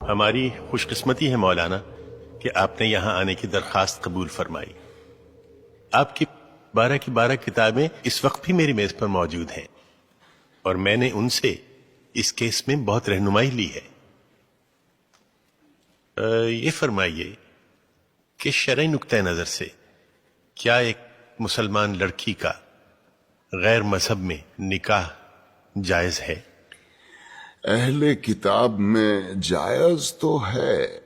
ہماری خوش قسمتی ہے مولانا کہ آپ نے یہاں آنے کی درخواست قبول فرمائی۔ آپ کی 12 کتابیں اس وقت بھی میری میز پر موجود ہیں اور میں نے ان سے اس کیس میں بہت رہنمائی لی ہے۔ یہ فرمائیے کہ شرعی نقطہ نظر سے کیا ایک مسلمان لڑکی کا غیر مذہب میں نکاح جائز ہے؟ اہل کتاب میں جائز تو ہے،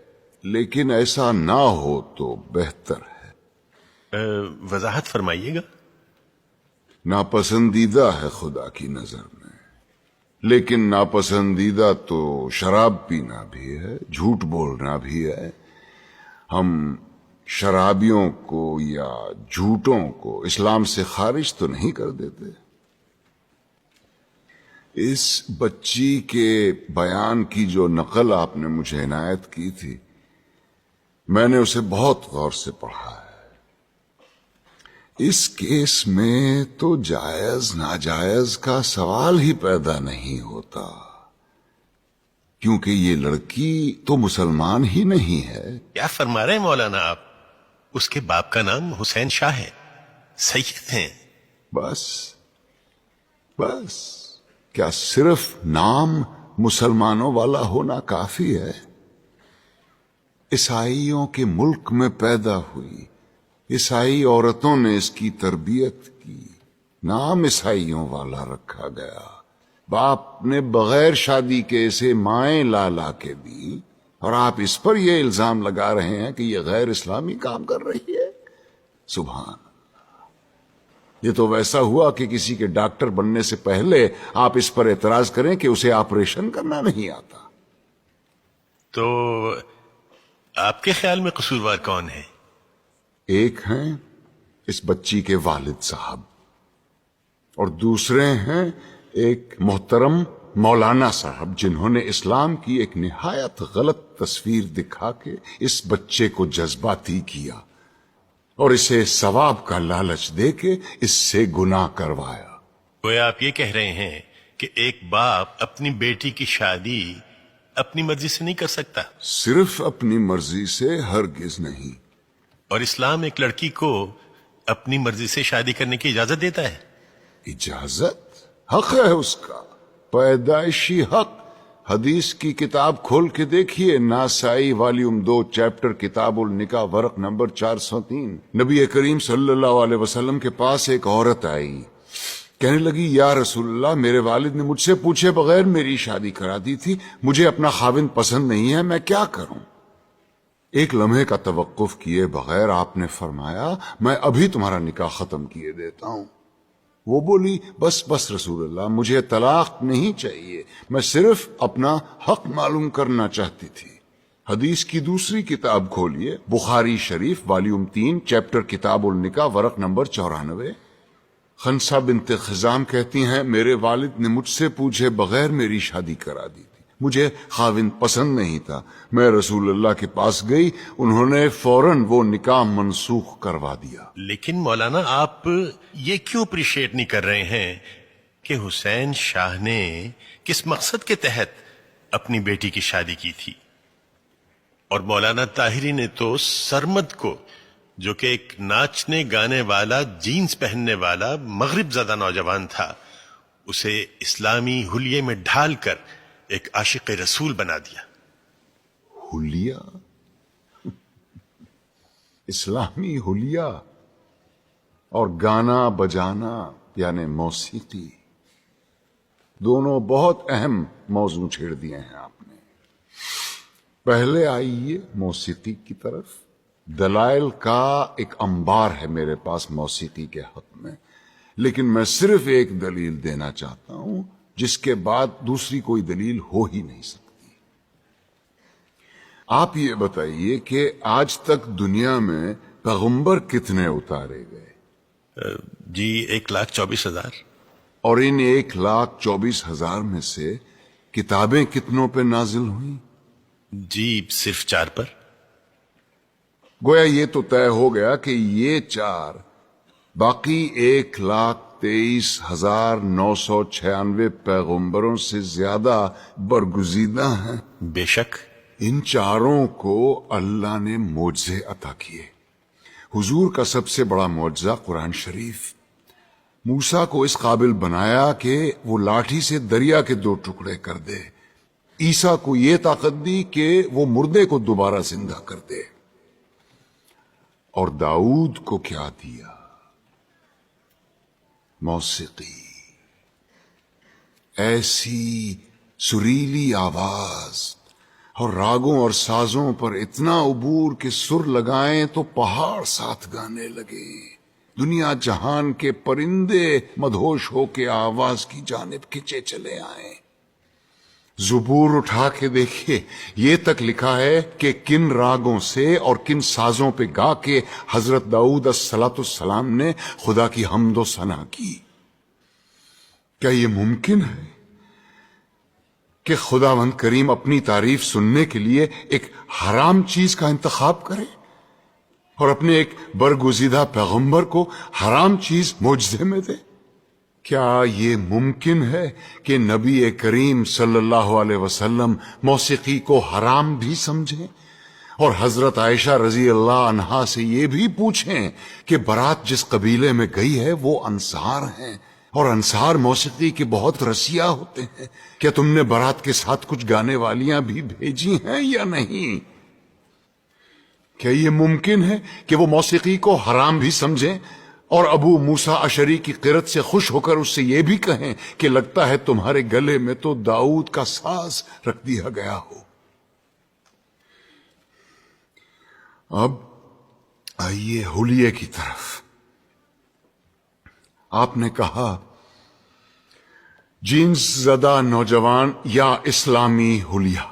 لیکن ایسا نہ ہو تو بہتر ہے۔ وضاحت فرمائیے گا۔ ناپسندیدہ ہے خدا کی نظر میں، لیکن ناپسندیدہ تو شراب پینا بھی ہے، جھوٹ بولنا بھی ہے۔ ہم شرابیوں کو یا جھوٹوں کو اسلام سے خارج تو نہیں کر دیتے۔ اس بچی کے بیان کی جو نقل آپ نے مجھے عنایت کی تھی، میں نے اسے بہت غور سے پڑھا ہے۔ اس کیس میں تو جائز ناجائز کا سوال ہی پیدا نہیں ہوتا، کیونکہ یہ لڑکی تو مسلمان ہی نہیں ہے۔ کیا فرما رہے ہیں مولانا آپ؟ اس کے باپ کا نام حسین شاہ ہے، سید ہیں۔ بس کیا صرف نام مسلمانوں والا ہونا کافی ہے؟ عیسائیوں کے ملک میں پیدا ہوئی، عیسائی عورتوں نے اس کی تربیت کی، نام عیسائیوں والا رکھا گیا۔ باپ نے بغیر شادی کے اسے مائیں لا کے دی، اور آپ اس پر یہ الزام لگا رہے ہیں کہ یہ غیر اسلامی کام کر رہی ہے۔ سبحان اللہ! یہ تو ویسا ہوا کہ کسی کے ڈاکٹر بننے سے پہلے آپ اس پر اعتراض کریں کہ اسے آپریشن کرنا نہیں آتا۔ تو آپ کے خیال میں قصوروار کون ہے؟ ایک ہیں اس بچی کے والد صاحب، اور دوسرے ہیں ایک محترم مولانا صاحب، جنہوں نے اسلام کی ایک نہایت غلط تصویر دکھا کے اس بچے کو جذباتی کیا اور اسے ثواب کا لالچ دے کے اس سے گناہ کروایا۔ گویا آپ یہ کہہ رہے ہیں کہ ایک باپ اپنی بیٹی کی شادی اپنی مرضی سے نہیں کر سکتا؟ صرف اپنی مرضی سے ہرگز نہیں۔ اور اسلام ایک لڑکی کو اپنی مرضی سے شادی کرنے کی اجازت دیتا ہے؟ اجازت؟ حق ہے اس کا، پیدائشی حق۔ حدیث کی کتاب کھول کے دیکھیے، ناسائی والیوم 2 چیپٹر کتاب النکاح ورق نمبر 403۔ نبی کریم صلی اللہ علیہ وسلم کے پاس ایک عورت آئی، کہنے لگی یا رسول اللہ، میرے والد نے مجھ سے پوچھے بغیر میری شادی کرا دی تھی، مجھے اپنا خاوند پسند نہیں ہے، میں کیا کروں؟ ایک لمحے کا توقف کیے بغیر آپ نے فرمایا میں ابھی تمہارا نکاح ختم کیے دیتا ہوں۔ وہ بولی بس رسول اللہ، مجھے طلاق نہیں چاہیے، میں صرف اپنا حق معلوم کرنا چاہتی تھی۔ حدیث کی دوسری کتاب کھولیے، بخاری شریف والیوم 3 چیپٹر کتاب النکاح ورق نمبر 94۔ خنسا بنت خزام کہتی ہیں میرے والد نے مجھ سے پوچھے بغیر میری شادی کرا دی تھی، مجھے خاوند پسند نہیں تھا، میں رسول اللہ کے پاس گئی، انہوں نے فوراً وہ نکاح منسوخ کروا دیا۔ لیکن مولانا آپ یہ کیوں اپریشیٹ نہیں کر رہے ہیں کہ حسین شاہ نے کس مقصد کے تحت اپنی بیٹی کی شادی کی تھی؟ اور مولانا طاہری نے تو سرمد کو، جو کہ ایک ناچنے گانے والا، جینز پہننے والا مغرب زدہ نوجوان تھا، اسے اسلامی حلیے میں ڈھال کر ایک عاشق رسول بنا دیا۔ حلیہ؟ اسلامی حلیہ اور گانا بجانا یعنی موسیقی، دونوں بہت اہم موضوع چھیڑ دیے ہیں آپ نے۔ پہلے آئیے موسیقی کی طرف۔ دلائل کا ایک انبار ہے میرے پاس موسیقی کے حق میں، لیکن میں صرف ایک دلیل دینا چاہتا ہوں، جس کے بعد دوسری کوئی دلیل ہو ہی نہیں سکتی۔ آپ یہ بتائیے کہ آج تک دنیا میں پیغمبر کتنے اتارے گئے؟ جی 1,24,000۔ اور ان 1,24,000 میں سے کتابیں کتنوں پہ نازل ہوئیں؟ جی صرف 4 پر۔ گویا یہ تو طے ہو گیا کہ یہ 4 باقی 1,23,996 پیغمبروں سے زیادہ برگزیدہ ہیں۔ بے شک ان چاروں کو اللہ نے معجزے عطا کیے. حضور کا سب سے بڑا معجزہ قرآن شریف. موسیٰ کو اس قابل بنایا کہ وہ لاٹھی سے دریا کے 2 ٹکڑے کر دے. عیسیٰ کو یہ طاقت دی کہ وہ مردے کو دوبارہ زندہ کر دے. اور داؤد کو کیا دیا؟ موسیقی. ایسی سریلی آواز اور راگوں اور سازوں پر اتنا عبور کہ سر لگائیں تو پہاڑ ساتھ گانے لگے. دنیا جہان کے پرندے مدہوش ہو کے آواز کی جانب کھچے چلے آئیں. زبور اٹھا کے دیکھیے، یہ تک لکھا ہے کہ کن راگوں سے اور کن سازوں پہ گا کے حضرت داؤد الصلاۃ والسلام نے خدا کی حمد و ثنا کی. کیا یہ ممکن ہے کہ خداوند کریم اپنی تعریف سننے کے لیے ایک حرام چیز کا انتخاب کرے اور اپنے ایک برگزیدہ پیغمبر کو حرام چیز معجزے میں دے؟ کیا یہ ممکن ہے کہ نبی کریم صلی اللہ علیہ وسلم موسیقی کو حرام بھی سمجھیں اور حضرت عائشہ رضی اللہ عنہا سے یہ بھی پوچھیں کہ برات جس قبیلے میں گئی ہے وہ انصار ہیں اور انصار موسیقی کے بہت رسیا ہوتے ہیں، کیا تم نے برات کے ساتھ کچھ گانے والیاں بھی بھیجی ہیں یا نہیں؟ کیا یہ ممکن ہے کہ وہ موسیقی کو حرام بھی سمجھیں اور ابو موسیٰ اشعری کی قرت سے خوش ہو کر اس سے یہ بھی کہیں کہ لگتا ہے تمہارے گلے میں تو داؤد کا ساز رکھ دیا گیا ہو؟ اب آئیے حلیے کی طرف. آپ نے کہا جینس زدہ نوجوان یا اسلامی حلیہ.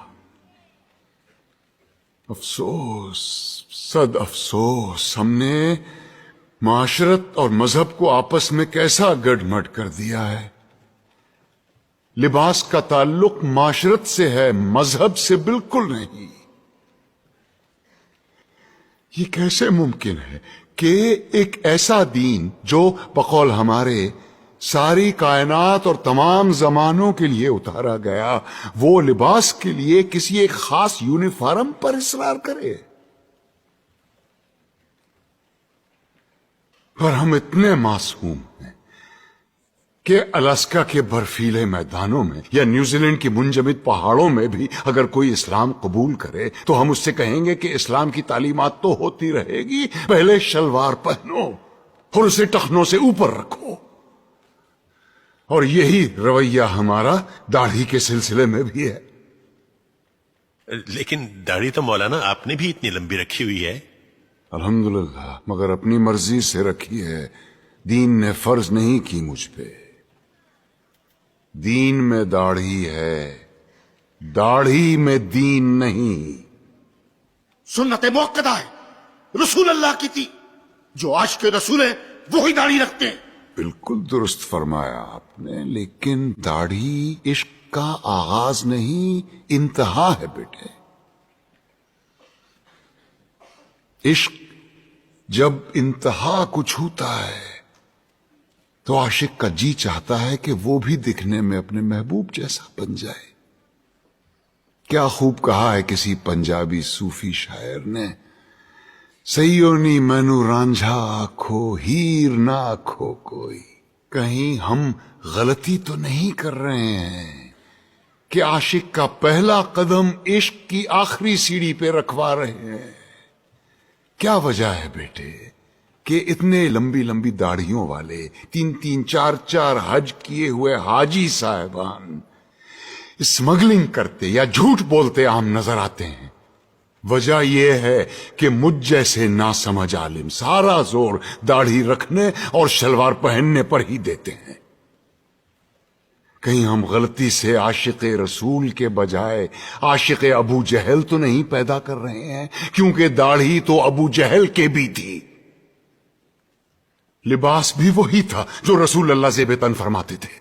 افسوس، صد افسوس، ہم نے معاشرت اور مذہب کو آپس میں کیسا گڈ مڈ کر دیا ہے. لباس کا تعلق معاشرت سے ہے، مذہب سے بالکل نہیں. یہ کیسے ممکن ہے کہ ایک ایسا دین جو بقول ہمارے ساری کائنات اور تمام زمانوں کے لیے اتارا گیا، وہ لباس کے لیے کسی ایک خاص یونیفارم پر اصرار کرے؟ پر ہم اتنے معصوم ہیں کہ الاسکا کے برفیلے میدانوں میں یا نیوزی لینڈ کی منجمد پہاڑوں میں بھی اگر کوئی اسلام قبول کرے تو ہم اس سے کہیں گے کہ اسلام کی تعلیمات تو ہوتی رہے گی، پہلے شلوار پہنو اور اسے ٹخنوں سے اوپر رکھو. اور یہی رویہ ہمارا داڑھی کے سلسلے میں بھی ہے. لیکن داڑھی تو مولانا آپ نے بھی اتنی لمبی رکھی ہوئی ہے. الحمدللہ، مگر اپنی مرضی سے رکھی ہے. دین نے فرض نہیں کی مجھ پہ. دین میں داڑھی ہے، داڑھی میں دین نہیں. سنت موقدہ ہے، رسول اللہ کی تھی. جو عاشق رسول ہے وہی داڑھی رکھتے ہیں. بالکل درست فرمایا آپ نے، لیکن داڑھی عشق کا آغاز نہیں، انتہا ہے بیٹے. عشق جب انتہا کو چھوتا ہے تو عاشق کا جی چاہتا ہے کہ وہ بھی دکھنے میں اپنے محبوب جیسا بن جائے. کیا خوب کہا ہے کسی پنجابی صوفی شاعر نے، سیونی مینو رانجھا آکھو ہیر نہ آکھو کوئی. کہیں ہم غلطی تو نہیں کر رہے ہیں کہ عاشق کا پہلا قدم عشق کی آخری سیڑھی پہ رکھوا رہے ہیں؟ کیا وجہ ہے بیٹے کہ اتنے لمبی لمبی داڑھیوں والے 3-3 4-4 حج کیے ہوئے حاجی صاحبان اسمگلنگ کرتے یا جھوٹ بولتے عام نظر آتے ہیں؟ وجہ یہ ہے کہ مجھ جیسے ناسمجھ عالم سارا زور داڑھی رکھنے اور شلوار پہننے پر ہی دیتے ہیں. کہیں ہم غلطی سے عاشق رسول کے بجائے عاشق ابو جہل تو نہیں پیدا کر رہے ہیں؟ کیونکہ داڑھی تو ابو جہل کے بھی تھی، لباس بھی وہی تھا جو رسول اللہ زیب تن فرماتے تھے.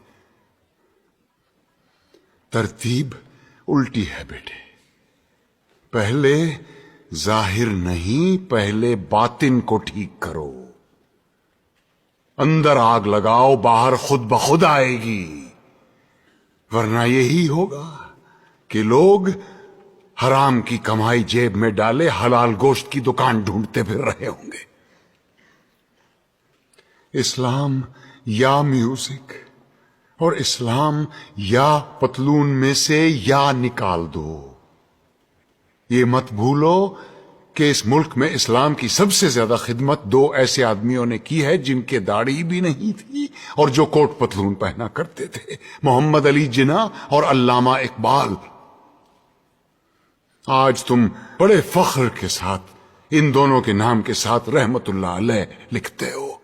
ترتیب الٹی ہے بیٹے. پہلے ظاہر نہیں، پہلے باطن کو ٹھیک کرو. اندر آگ لگاؤ، باہر خود بخود آئے گی. ورنہ یہی ہوگا کہ لوگ حرام کی کمائی جیب میں ڈالے حلال گوشت کی دکان ڈھونڈتے پھر رہے ہوں گے۔ اسلام یا میوزک اور اسلام یا پتلون میں سے یا نکال دو۔ یہ مت بھولو کہ اس ملک میں اسلام کی سب سے زیادہ خدمت دو ایسے آدمیوں نے کی ہے جن کے داڑھی بھی نہیں تھی اور جو کوٹ پتلون پہنا کرتے تھے، محمد علی جناح اور علامہ اقبال۔ آج تم بڑے فخر کے ساتھ ان دونوں کے نام کے ساتھ رحمت اللہ علیہ لکھتے ہو۔